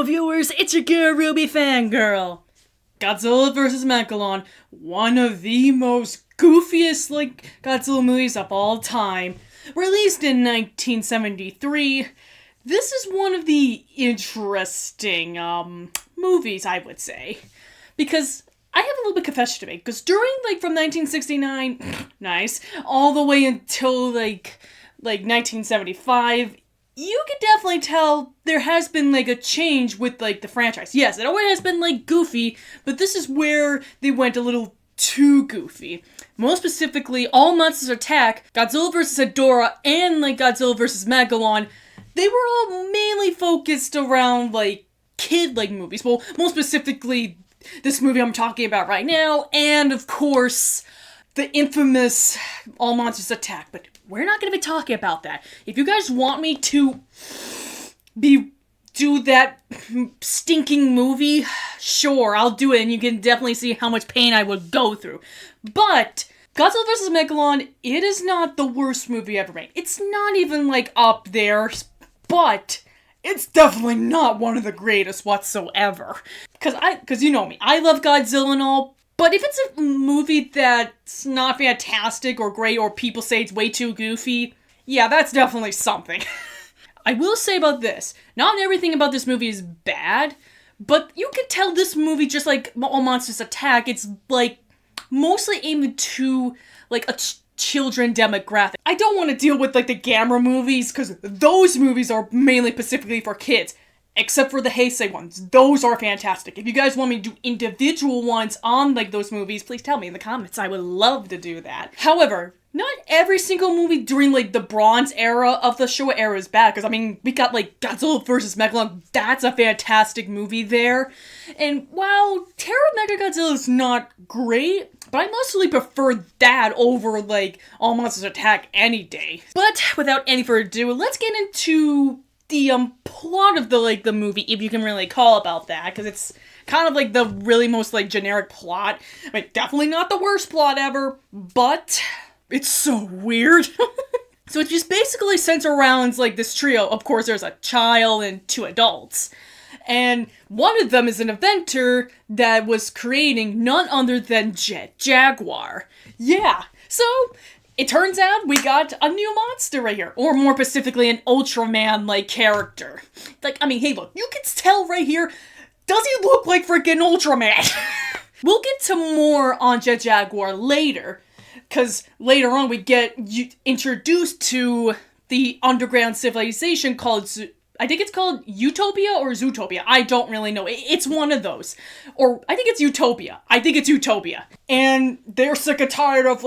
Hello viewers, it's your girl Ruby Fangirl. Godzilla vs. Megalon, one of the most goofiest Godzilla movies of all time. Released in 1973, this is one of the interesting movies, I would say. Because I have a little bit of confession to make, because during from 1969, nice, all the way until 1975, you can definitely tell there has been a change with the franchise. Yes, it always has been goofy, but this is where they went a little too goofy. Most specifically, All Monsters Attack, Godzilla vs. Ghidorah, and Godzilla vs. Megalon, they were all mainly focused around kid movies. Well, most specifically, this movie I'm talking about right now, and of course, the infamous All Monsters Attack, but we're not going to be talking about that. If you guys want me to do that stinking movie, sure, I'll do it, and you can definitely see how much pain I would go through. But Godzilla vs. Megalon, it is not the worst movie ever made. It's not even up there, but it's definitely not one of the greatest whatsoever. Because you know me, I love Godzilla and all, but if it's a movie that's not fantastic or great, or people say it's way too goofy, yeah, that's definitely something. I will say about this, not everything about this movie is bad, but you can tell this movie, just like All Monsters Attack, it's mostly aimed to a children demographic. I don't want to deal with the Gamera movies, because those movies are mainly specifically for kids. Except for the Heisei ones. Those are fantastic. If you guys want me to do individual ones on those movies, please tell me in the comments. I would love to do that. However, not every single movie during the Bronze era of the Showa era is bad. Because we got Godzilla vs. Megalon. That's a fantastic movie there. And while Terror Mechagodzilla is not great, but I mostly prefer that over All Monsters Attack any day. But without any further ado, let's get into the plot of the movie, if you can really call about that, because it's kind of the really most generic plot. Definitely not the worst plot ever, but it's so weird. So it just basically centers around this trio. Of course, there's a child and two adults, and one of them is an inventor that was creating none other than Jet Jaguar. Yeah, so it turns out we got a new monster right here. Or more specifically, an Ultraman-like character. Hey look, you can tell right here, does he look like freaking Ultraman? We'll get to more on Jet Jaguar later, because later on we get introduced to the underground civilization called, I think it's called Utopia or Zootopia. I don't really know. It's one of those. Or I think it's Utopia. And they're sick and tired of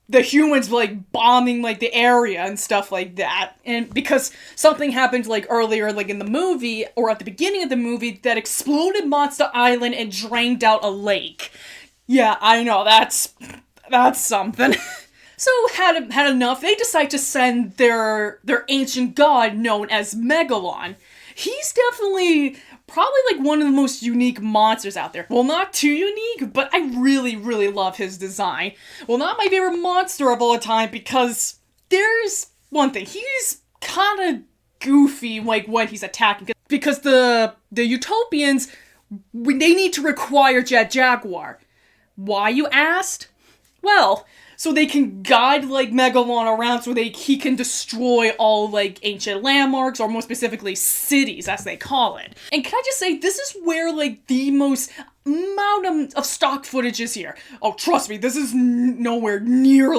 the humans bombing the area and stuff like that. And because something happened earlier in the movie, or at the beginning of the movie, that exploded Monster Island and drained out a lake. Yeah, I know, that's something. So had enough, they decide to send their ancient god known as Megalon. He's definitely probably one of the most unique monsters out there. Well, not too unique, but I really, really love his design. Well, not my favorite monster of all time, because there's one thing. He's kind of goofy when he's attacking. Because the Utopians, they need to require Jet Jaguar. Why, you asked? Well, so they can guide Megalon around so he can destroy all ancient landmarks, or more specifically cities as they call it. And can I just say, this is where the most amount of stock footage is here. Oh, trust me, this is nowhere near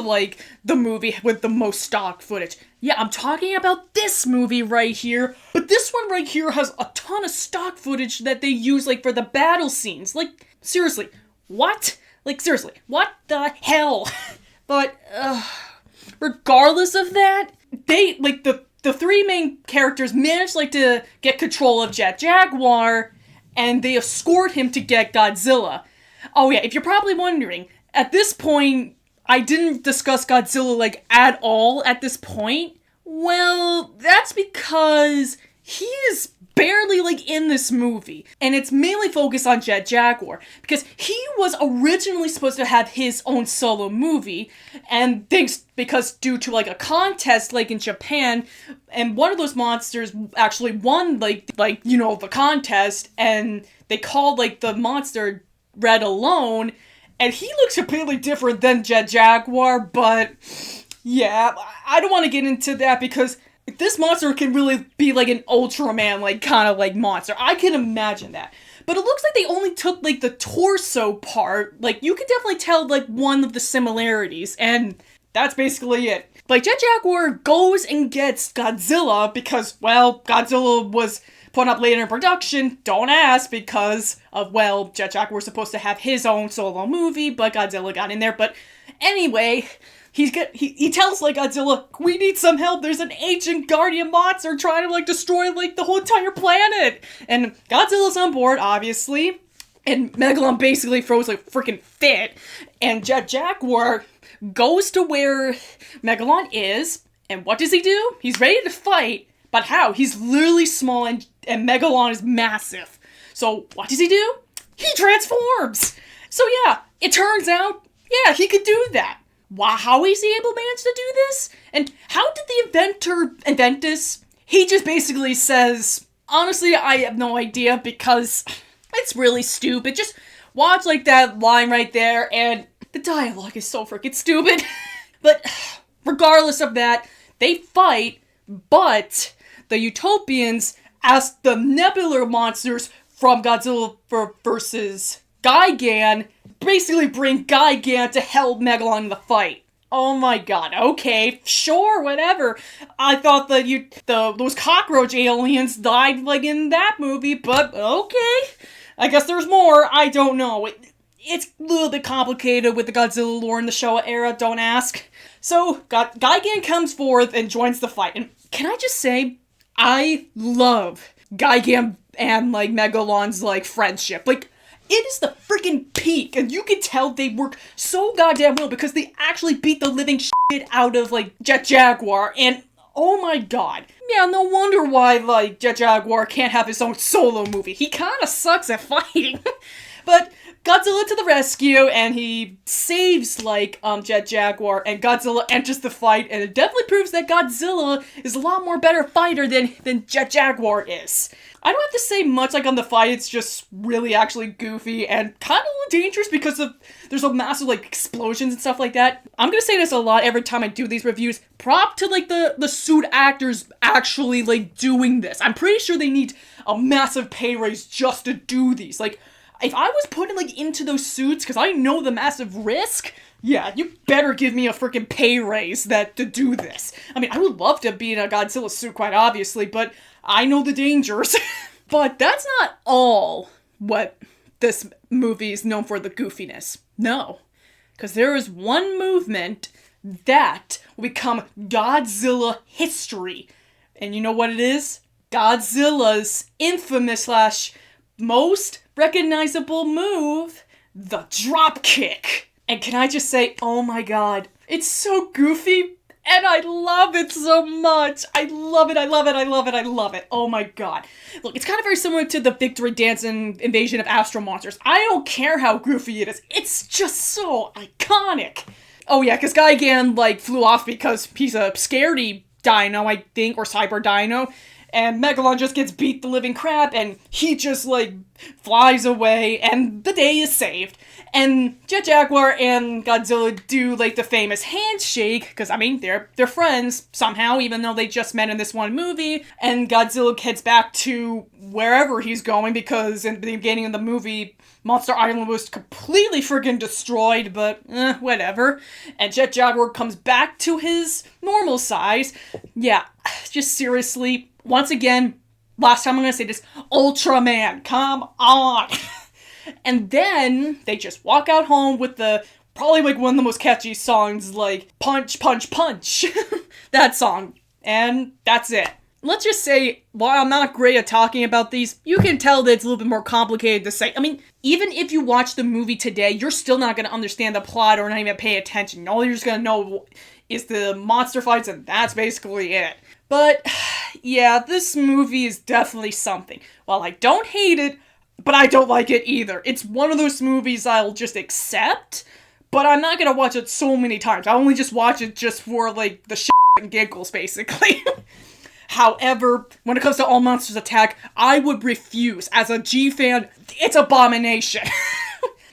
the movie with the most stock footage. Yeah, I'm talking about this movie right here, but this one right here has a ton of stock footage that they use for the battle scenes. Seriously, what? Seriously, what the hell? But, regardless of that, they, the three main characters managed, to get control of Jet Jaguar, and they escort him to get Godzilla. Oh yeah, if you're probably wondering, at this point, I didn't discuss Godzilla, at all at this point. Well, that's because he is barely like in this movie, and it's mainly focused on Jet Jaguar because he was originally supposed to have his own solo movie, and thanks because due to like a contest like in Japan, and one of those monsters actually won like the contest, and they called like the monster Red Alone, and he looks completely different than Jet Jaguar, but yeah, I don't want to get into that because this monster can really be like an Ultraman, like, kind of like monster. I can imagine that. But it looks like they only took, like, the torso part. Like, you can definitely tell, like, one of the similarities. And that's basically it. Like, Jet Jaguar goes and gets Godzilla because, well, Godzilla was put up later in production. Don't ask because of, well, Jet Jaguar was supposed to have his own solo movie, but Godzilla got in there. But anyway, he tells, like, Godzilla, we need some help, there's an ancient guardian monster trying to, like, destroy, like, the whole entire planet! And Godzilla's on board, obviously, and Megalon basically throws a freaking fit, and Jet Jaguar goes to where Megalon is, and what does he do? He's ready to fight, but how? He's literally small, and Megalon is massive. So, what does he do? He transforms! So yeah, it turns out, yeah, he could do that. How is he able to manage to do this? And how did the inventor invent this? He just basically says, honestly, I have no idea because it's really stupid. Just watch like that line right there, and the dialogue is so freaking stupid. But regardless of that, they fight, but the Utopians ask the nebular monsters from Godzilla versus Gigan, basically bring Gigan to help Megalon in the fight. Oh my god, okay, sure, whatever. I thought that those cockroach aliens died, like, in that movie, but okay. I guess there's more, I don't know. It's a little bit complicated with the Godzilla lore in the Showa era, don't ask. So, Gigan comes forth and joins the fight, and can I just say, I love Gigan and, like, Megalon's, like, friendship. Like, it is the freaking peak, and you can tell they work so goddamn well because they actually beat the living shit out of, like, Jet Jaguar, and oh my god. Yeah, no wonder why, like, Jet Jaguar can't have his own solo movie. He kinda sucks at fighting. But Godzilla to the rescue, and he saves, like, Jet Jaguar, and Godzilla enters the fight, and it definitely proves that Godzilla is a lot more better fighter than Jet Jaguar is. I don't have to say much, like, on the fight, it's just really actually goofy and kind of a little dangerous because there's a massive, like, explosions and stuff like that. I'm gonna say this a lot every time I do these reviews. Prop to, like, the suit actors actually, like, doing this. I'm pretty sure they need a massive pay raise just to do these. Like, if I was put, like, into those suits, because I know the massive risk, yeah, you better give me a freaking pay raise to do this. I mean, I would love to be in a Godzilla suit, quite obviously, but I know the dangers. But that's not all what this movie is known for, the goofiness. No. Because there is one movement that will become Godzilla history. And you know what it is? Godzilla's infamous / most recognizable move, the drop kick. And can I just say, oh my god, it's so goofy, and I love it so much. I love it, I love it, I love it, I love it. Oh my god. Look, it's kind of very similar to the victory dance and invasion of Astro Monsters. I don't care how goofy it is. It's just so iconic. Oh yeah, because Gigan, like, flew off because he's a scaredy dino, I think, or cyber dino. And Megalon just gets beat the living crap, and he just, like, flies away, and the day is saved. And Jet Jaguar and Godzilla do, like, the famous handshake, because, I mean, they're friends, somehow, even though they just met in this one movie. And Godzilla heads back to wherever he's going, because in the beginning of the movie, Monster Island was completely friggin' destroyed, but whatever. And Jet Jaguar comes back to his normal size. Yeah, just seriously, once again, last time I'm gonna say this, Ultraman, come on! And then they just walk out home with probably like one of the most catchy songs, like Punch, Punch, Punch. That song. And that's it. Let's just say, while I'm not great at talking about these, you can tell that it's a little bit more complicated to say. I mean, even if you watch the movie today, you're still not going to understand the plot or not even pay attention. All you're just going to know is the monster fights, and that's basically it. But, yeah, this movie is definitely something. While I don't hate it, but I don't like it either. It's one of those movies I'll just accept, but I'm not gonna watch it so many times. I only just watch it just for, like, the shit and giggles, basically. However, when it comes to All Monsters Attack, I would refuse. As a G fan, it's abomination.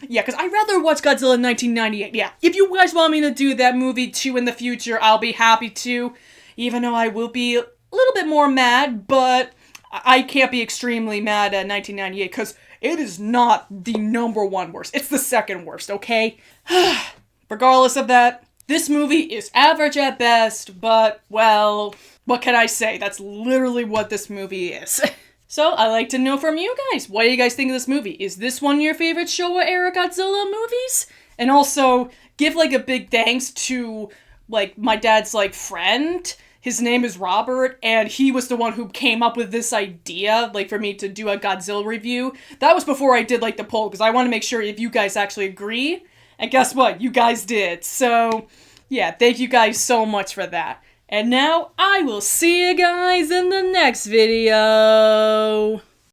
Yeah, because I'd rather watch Godzilla in 1998. Yeah, if you guys want me to do that movie too in the future, I'll be happy to. Even though I will be a little bit more mad, but I can't be extremely mad at 1998 because it is not the number one worst. It's the second worst, okay? Regardless of that, this movie is average at best, but, well, what can I say? That's literally what this movie is. So, I'd like to know from you guys, what do you guys think of this movie? Is this one of your favorite Showa-era Godzilla movies? And also, give, like, a big thanks to, like, my dad's, like, friend. His name is Robert, and he was the one who came up with this idea, like, for me to do a Godzilla review. That was before I did, like, the poll, because I want to make sure if you guys actually agree. And guess what? You guys did. So, yeah, thank you guys so much for that. And now, I will see you guys in the next video.